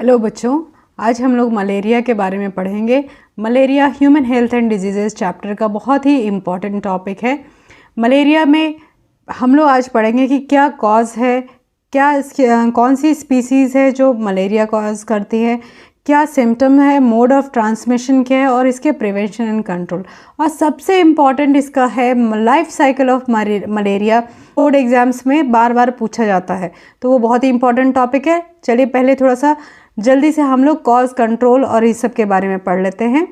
Hello बच्चों, आज हम लोग मलेरिया के बारे में पढ़ेंगे। Malaria human health and diseases chapter का बहुत ही इम्पॉर्टेंट टॉपिक है। मलेरिया में हम लोग आज पढ़ेंगे कि क्या कॉज है, क्या इसकी कौन सी स्पीसीज़ है जो मलेरिया कॉज करती है, क्या सिम्टम है, मोड ऑफ ट्रांसमिशन क्या है और इसके प्रिवेंशन एंड कंट्रोल। और सबसे इम्पॉर्टेंट इसका है life cycle of malaria. Board exams में बार बार पूछा जाता है, तो वो बहुत ही इम्पॉर्टेंट टॉपिक है। चलिए पहले थोड़ा सा जल्दी से हम लोग कॉज, कंट्रोल और इस सब के बारे में पढ़ लेते हैं।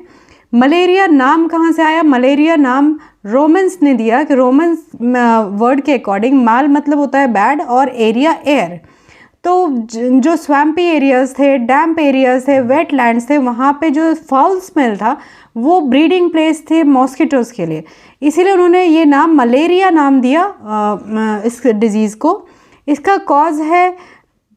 मलेरिया नाम कहाँ से आया? मलेरिया नाम रोमन्स ने दिया कि रोमन्स वर्ड के अकॉर्डिंग माल मतलब होता है बैड और एरिया एयर। तो जो स्वैम्पी एरियाज़ थे, डैम्प एरियाज़ थे, वेट लैंड्स थे, वहाँ पे जो फाउल स्मेल था वो ब्रीडिंग प्लेस थे मॉस्किटोज़ के लिए, इसीलिए उन्होंने ये नाम मलेरिया नाम दिया इस डिज़ीज़ को। इसका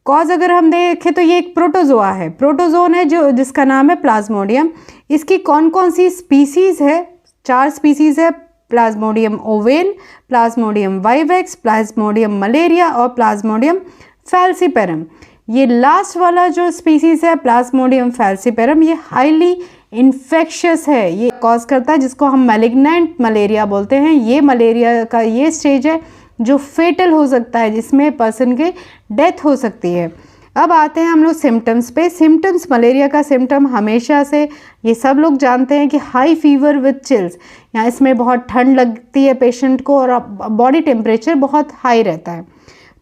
कॉज अगर हम देखें तो ये एक प्रोटोजोआ है, प्रोटोजोन है जिसका नाम है प्लाज्मोडियम। इसकी कौन कौन सी स्पीसीज़ है? 4 स्पीसीज़ है, Plasmodium oval, Plasmodium vivax, Plasmodium malaria और प्लाज्मोडियम फैल्सीपेरम। ये लास्ट वाला जो स्पीसीज़ है प्लाज्मोडियम फैल्सीपेरम, ये हाईली इन्फेक्शियस है, ये कॉज करता है जिसको हम मैलिग्नेंट मलेरिया बोलते हैं। ये मलेरिया का ये स्टेज है जो फेटल हो सकता है, जिसमें पर्सन की डेथ हो सकती है। अब आते हैं हम लोग सिम्टम्स पे। सिम्टम्स, मलेरिया का सिम्टम हमेशा से ये सब लोग जानते हैं कि हाई फीवर विथ चिल्स, यहाँ इसमें बहुत ठंड लगती है पेशेंट को और बॉडी टेम्परेचर बहुत हाई रहता है।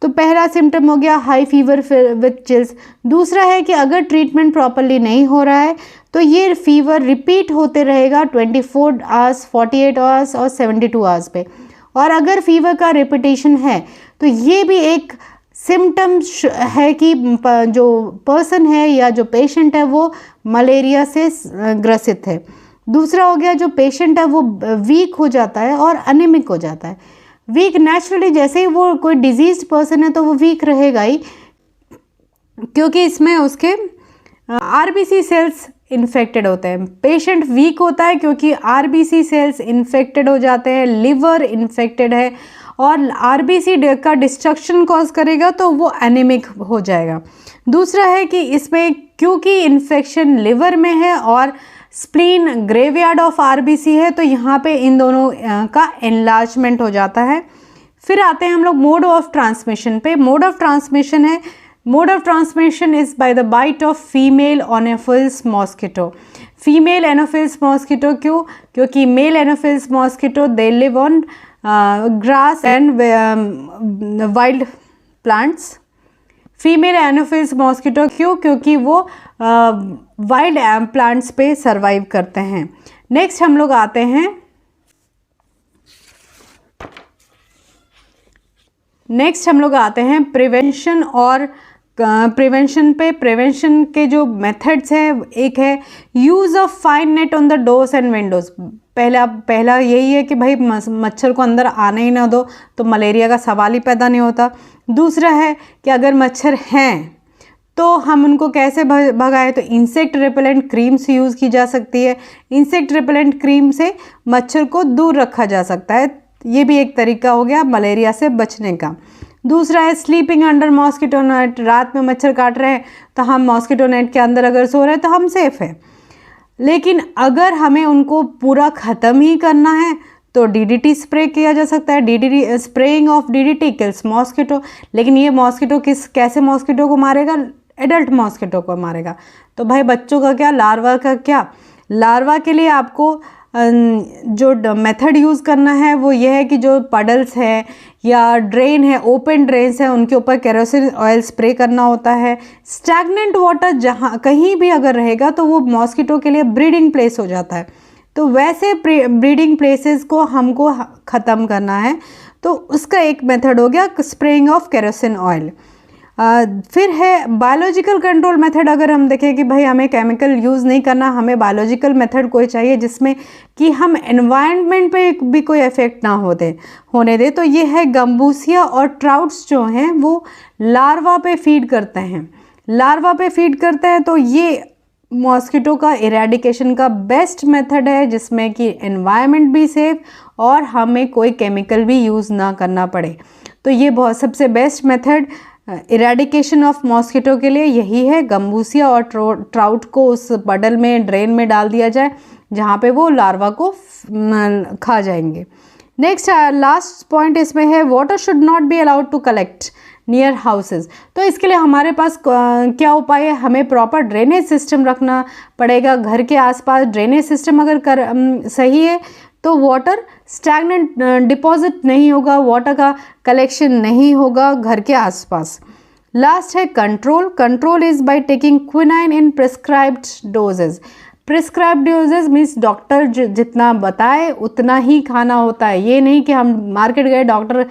तो पहला सिम्टम हो गया हाई फीवर विथ चिल्स। दूसरा है कि अगर ट्रीटमेंट प्रॉपरली नहीं हो रहा है तो ये फीवर रिपीट होते रहेगा 24 आवर्स, 48 आवर्स और 72 आवर्स पे। और अगर फीवर का रिपीटेशन है तो ये भी एक सिम्टम है कि जो पर्सन है या जो पेशेंट है वो मलेरिया से ग्रसित है। दूसरा हो गया जो पेशेंट है वो वीक हो जाता है और अनेमिक हो जाता है। वीक नेचुरली, जैसे ही वो कोई डिजीज पर्सन है तो वो वीक रहेगा ही, क्योंकि इसमें उसके आरबीसी सेल्स इन्फेक्टेड होते हैं। पेशेंट वीक होता है क्योंकि आरबीसी सेल्स इन्फेक्टेड हो जाते हैं, लिवर इन्फेक्टेड है और आरबीसी का डिस्ट्रक्शन कॉज करेगा तो वो एनीमिक हो जाएगा। दूसरा है कि इसमें क्योंकि इन्फेक्शन लिवर में है और स्प्लीन ग्रेवयार्ड ऑफ आरबीसी है, तो यहाँ पे इन दोनों का एनलार्जमेंट हो जाता है। फिर आते हैं हम लोग मोड ऑफ ट्रांसमिशन पे। मोड ऑफ ट्रांसमिशन है, mode of transmission is by the bite of female anopheles mosquito. Female anopheles mosquito क्यों? क्योंकि male anopheles mosquito they live on grass and wild plants. Female anopheles mosquito क्यों? क्योंकि वो wild plants पे survive करते हैं। Next हम लोग आते हैं प्रिवेंशन और प्रिवेंशन पे। प्रिवेंशन के जो मेथड्स हैं, एक है use of fine net on the doors and Windows. पहला यही है कि भाई मच्छर को अंदर आने ही ना दो, तो मलेरिया का सवाल ही पैदा नहीं होता। दूसरा है कि अगर मच्छर हैं तो हम उनको कैसे भगाएं, तो इंसेक्ट रिपेलेंट क्रीम्स यूज़ की जा सकती है। इंसेक्ट रिपेलेंट क्रीम से मच्छर को दूर रखा जा सकता है, ये भी एक तरीका हो गया मलेरिया से बचने का। दूसरा है स्लीपिंग अंडर मॉस्किटो नेट। रात में मच्छर काट रहे हैं तो हम मॉस्किटो नेट के अंदर अगर सो रहे हैं तो हम सेफ है। लेकिन अगर हमें उनको पूरा ख़त्म ही करना है तो डीडीटी स्प्रे किया जा सकता है। DDT spraying of DDT kills mosquito. लेकिन ये मॉस्किटो कैसे मॉस्किटो को मारेगा? एडल्ट मॉस्किटो को मारेगा। तो भाई बच्चों का क्या, लार्वा का क्या? लार्वा के लिए आपको जो मेथड यूज़ करना है वो ये है कि जो पडल्स है या ड्रेन है, ओपन ड्रेन्स है, उनके ऊपर केरोसिन ऑयल स्प्रे करना होता है। स्टैगनेंट वाटर जहाँ कहीं भी अगर रहेगा तो वो मॉस्किटो के लिए ब्रीडिंग प्लेस हो जाता है। तो वैसे ब्रीडिंग प्लेसेस को हमको ख़त्म करना है, तो उसका एक मेथड हो गया स्प्रेइंग ऑफ केरोसिन ऑयल। फिर है बायोलॉजिकल कंट्रोल मेथड। अगर हम देखें कि भाई हमें केमिकल यूज़ नहीं करना, हमें बायोलॉजिकल मेथड कोई चाहिए जिसमें कि हम एनवायरनमेंट पे भी कोई इफ़ेक्ट ना होने दे, तो ये है गम्बूसिया और ट्राउट्स जो हैं वो लार्वा पे फीड करते हैं। तो ये मॉस्किटो का इरेडिकेशन का बेस्ट मेथड है, जिसमें कि एनवायरनमेंट भी सेफ और हमें कोई केमिकल भी यूज़ ना करना पड़े। तो ये बहुत सबसे best method eradication of mosquito के लिए यही है, गम्बूसिया और ट्राउट को उस पडल में, ड्रेन में डाल दिया जाए जहाँ पे वो लार्वा को खा जाएंगे। नेक्स्ट लास्ट पॉइंट इसमें है, water should not be allowed to collect near houses. तो इसके लिए हमारे पास क्या उपाय है, हमें प्रॉपर ड्रेनेज सिस्टम रखना पड़ेगा। घर के आसपास ड्रेनेज सिस्टम अगर सही है तो वाटर स्टैग्नेंट डिपॉजिट नहीं होगा, वाटर का कलेक्शन नहीं होगा घर के आसपास। लास्ट है control. Control is by taking quinine in prescribed dosages. Prescribed dosages means doctor जितना बताए उतना ही खाना होता है। ये नहीं कि हम मार्केट गए, डॉक्टर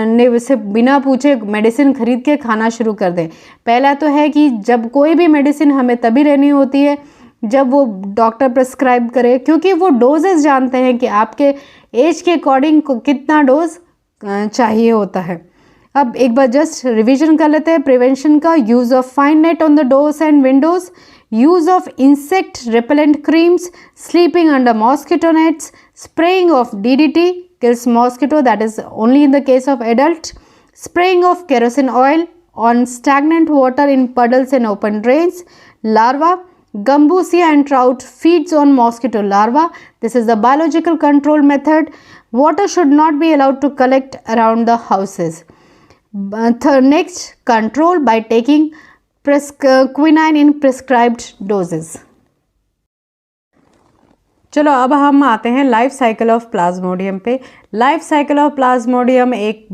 ने उससे बिना पूछे मेडिसिन खरीद के खाना शुरू कर दें। पहला तो है कि जब कोई भी मेडिसिन हमें तभी लेनी होती है जब वो डॉक्टर प्रिस्क्राइब करे, क्योंकि वो डोजेस जानते हैं कि आपके एज के अकॉर्डिंग कितना डोज चाहिए होता है। अब एक बार जस्ट रिवीजन कर लेते हैं प्रिवेंशन का। Use of fine net on the doors and Windows, use of insect repellent creams, sleeping under mosquito nets, spraying of DDT kills mosquito, that is only in the case of adult, spraying of kerosene oil on stagnant water in puddles and open drains, larva, Gambusia and trout feeds on mosquito larva. This is the biological control method. Water should not be allowed to collect around the houses. Next, control by taking quinine in prescribed dosages. चलो अब हम आते हैं life cycle of plasmodium पे। Life cycle of plasmodium एक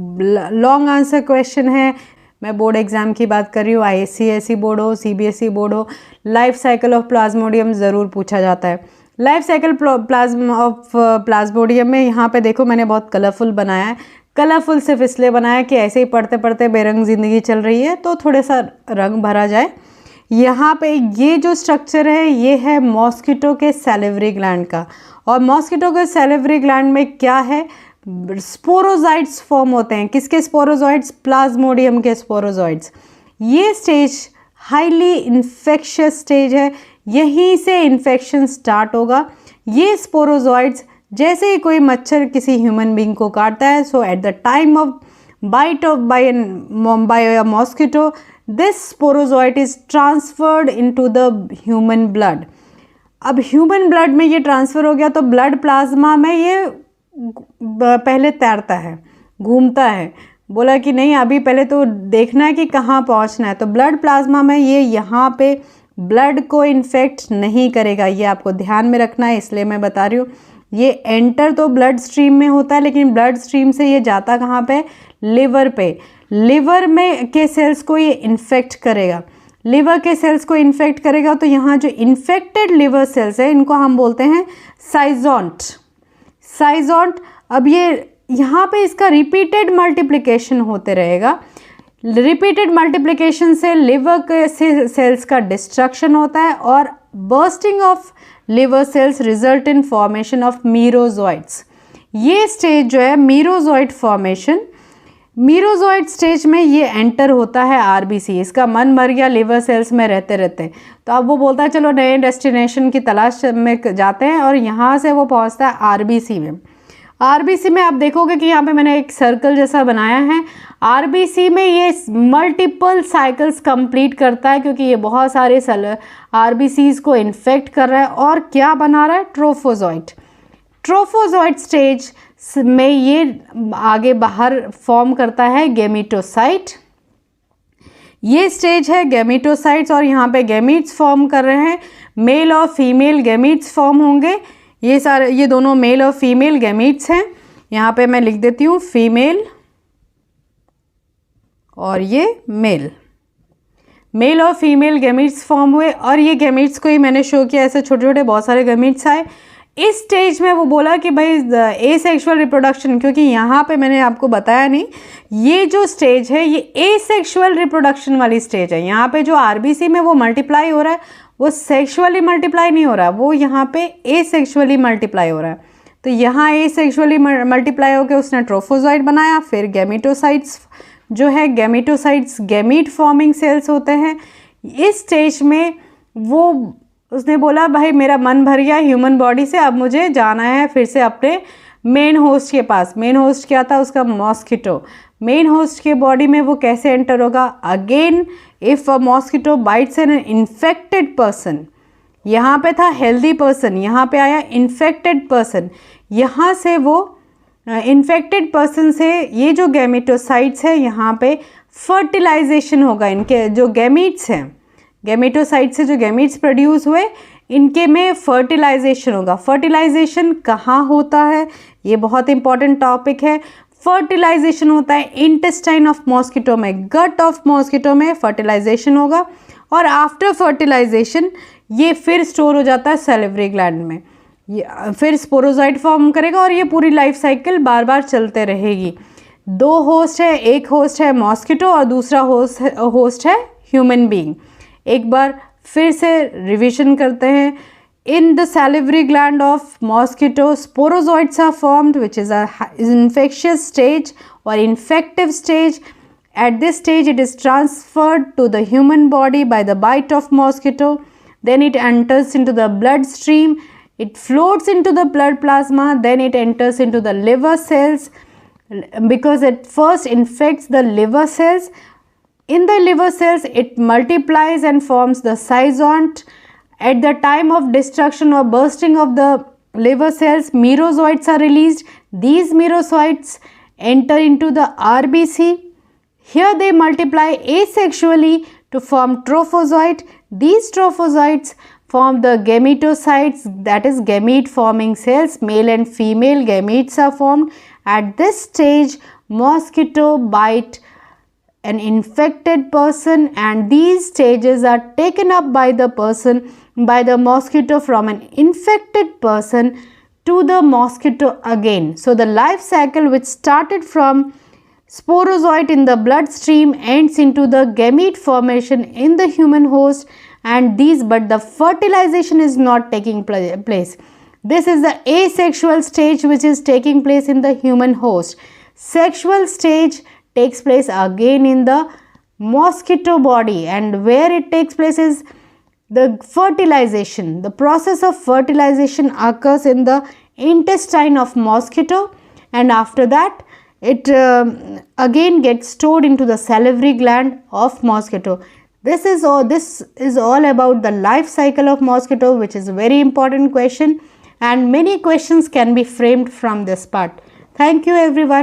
long answer question है। मैं board exam की बात कर रही हूँ, ICSE बोर्ड हो, CBSE बोर्ड हो, लाइफ साइकिल ऑफ प्लाज्मोडियम ज़रूर पूछा जाता है। लाइफ साइकिल ऑफ प्लाज्मोडियम में यहाँ पे देखो मैंने बहुत कलरफुल बनाया है। कलरफुल सिर्फ इसलिए बनाया कि ऐसे ही पढ़ते पढ़ते बेरंग ज़िंदगी चल रही है तो थोड़ा सा रंग भरा जाए। यहाँ पे ये जो स्ट्रक्चर है ये है मॉस्किटो के सैलिवरी ग्लैंड का, और मॉस्किटो के सैलिवरी ग्लैंड में क्या है, स्पोरोजॉइड्स फॉर्म होते हैं। किसके स्पोरोजॉइड्स? प्लाज्मोडियम के स्पोरोजॉइड्स। ये स्टेज हाईली इन्फेक्शियस स्टेज है, यहीं से इन्फेक्शन स्टार्ट होगा। ये स्पोरोजॉइड्स जैसे ही कोई मच्छर किसी ह्यूमन बीइंग को काटता है, so at the time of bite of by a mosquito this sporozoite is transferred into the human blood. अब ह्यूमन ब्लड में ये ट्रांसफ़र हो गया तो ब्लड प्लाज्मा में ये पहले तैरता है, घूमता है। बोला कि नहीं अभी पहले तो देखना है कि कहाँ पहुँचना है, तो ब्लड प्लाज्मा में ये यहाँ पे ब्लड को इन्फेक्ट नहीं करेगा, ये आपको ध्यान में रखना है, इसलिए मैं बता रही हूँ। ये एंटर तो ब्लड स्ट्रीम में होता है, लेकिन ब्लड स्ट्रीम से ये जाता कहाँ पे? लिवर पे। लिवर में के सेल्स को ये इन्फेक्ट करेगा, लिवर के सेल्स को इन्फेक्ट करेगा। तो यहाँ जो इन्फेक्टेड लिवर सेल्स है इनको हम बोलते हैं साइजोंट। साइजोंट। अब ये यहाँ पे इसका रिपीटेड मल्टीप्लिकेशन होते रहेगा। रिपीटेड मल्टीप्लिकेशन से लिवर के सेल्स का डिस्ट्रक्शन होता है और bursting of liver cells result in formation of merozoites. ये स्टेज जो है मीरोजॉइड फॉर्मेशन, मीरोजॉइड स्टेज में ये एंटर होता है आरबीसी। इसका मन भर गया लिवर सेल्स में रहते रहते, तो अब वो बोलता है चलो नए डेस्टिनेशन की तलाश में जाते हैं, और यहाँ से वो पहुँचता है आरबीसी में। आरबीसी में आप देखोगे कि यहाँ पे मैंने एक सर्कल जैसा बनाया है। आरबीसी में ये मल्टीपल साइकिल्स कंप्लीट करता है, क्योंकि ये बहुत सारे आरबीसीज को इन्फेक्ट कर रहा है और क्या बना रहा है? ट्रोफोजॉइट। ट्रोफोजॉइट स्टेज में ये आगे बाहर फॉर्म करता है गेमिटोसाइट। ये स्टेज है गेमिटोसाइट्स, और यहाँ पे गेमीट्स फॉर्म कर रहे हैं। मेल और फीमेल गेमीट्स फॉर्म होंगे। ये दोनों मेल और फीमेल गेमीट्स हैं। यहाँ पे मैं लिख देती हूँ फीमेल और ये मेल। मेल और फीमेल गेमीट्स फॉर्म हुए, और ये गेमीट्स को ही मैंने शो किया, ऐसे छोटे छोटे बहुत सारे गेमीट्स आए। इस स्टेज में वो बोला कि भाई एसेक्सुअल रिप्रोडक्शन, क्योंकि यहाँ पे मैंने आपको बताया नहीं, ये जो स्टेज है ये एसेक्सुअल रिप्रोडक्शन वाली स्टेज है। यहाँ पे जो आरबीसी में वो मल्टीप्लाई हो रहा है वो सेक्सुअली मल्टीप्लाई नहीं हो रहा, वो यहाँ पे एसेक्सुअली मल्टीप्लाई हो रहा है। तो यहाँ एसेक्सुअली मल्टीप्लाई होकर उसने ट्रोफोजॉइट बनाया। फिर गेमिटोसाइट्स जो है, गेमिटोसाइट्स गेमीट फॉर्मिंग सेल्स होते हैं। इस स्टेज में वो उसने बोला भाई मेरा मन भर गया ह्यूमन बॉडी से, अब मुझे जाना है फिर से अपने मेन होस्ट के पास। मेन होस्ट क्या था उसका? मॉस्किटो। मेन होस्ट के बॉडी में वो कैसे एंटर होगा? Again if a mosquito bytes an infected person, यहाँ पे था हेल्दी पर्सन, यहाँ पे आया इन्फेक्टेड पर्सन, यहाँ से वो इन्फेक्टेड पर्सन से ये जो गैमेटोसाइट्स है यहाँ पे फर्टिलाइजेशन होगा। इनके जो गैमीट्स हैं, गैमेटोसाइट से जो गैमीट्स प्रोड्यूस हुए इनके में फर्टिलाइजेशन होगा। फर्टिलाइजेशन कहाँ होता है? ये बहुत इंपॉर्टेंट टॉपिक है। फर्टिलाइजेशन होता है इंटेस्टाइन ऑफ मॉस्किटो में, गट ऑफ मॉस्किटो में फर्टिलाइजेशन होगा और आफ्टर फर्टिलाइजेशन ये फिर स्टोर हो जाता है सैलिवरी ग्लैंड में, ये फिर स्पोरोजाइट फॉर्म करेगा और ये पूरी लाइफ साइकिल बार बार चलते रहेगी। दो होस्ट है, एक होस्ट है मॉस्किटो और दूसरा होस्ट है ह्यूमन बीइंग। एक बार फिर से रिविजन करते हैं। In the salivary gland of mosquito, sporozoites are formed, which is an infectious stage or infective stage. At this stage, it is transferred to the human body by the bite of mosquito. Then it enters into the bloodstream. It floats into the blood plasma. Then it enters into the liver cells because it first infects the liver cells. In the liver cells, it multiplies and forms the zygont. At the time of destruction or bursting of the liver cells, merozoites are released. These merozoites enter into the RBC. Here they multiply asexually to form trophozoite. These trophozoites form the gametocytes, that is gamete forming cells. Male and female gametes are formed. At this stage, mosquito bite an infected person and these stages are taken up by the person, by the mosquito from an infected person to the mosquito again. So the life cycle which started from sporozoite in the bloodstream ends into the gamete formation in the human host and but the fertilization is not taking place. This is the asexual stage which is taking place in the human host. Sexual stage takes place again in the mosquito body and where it takes place is the fertilization. The process of fertilization occurs in the intestine of mosquito and after that it again gets stored into the salivary gland of mosquito. This is all about the life cycle of mosquito, which is a very important question and many questions can be framed from this part. Thank you everyone.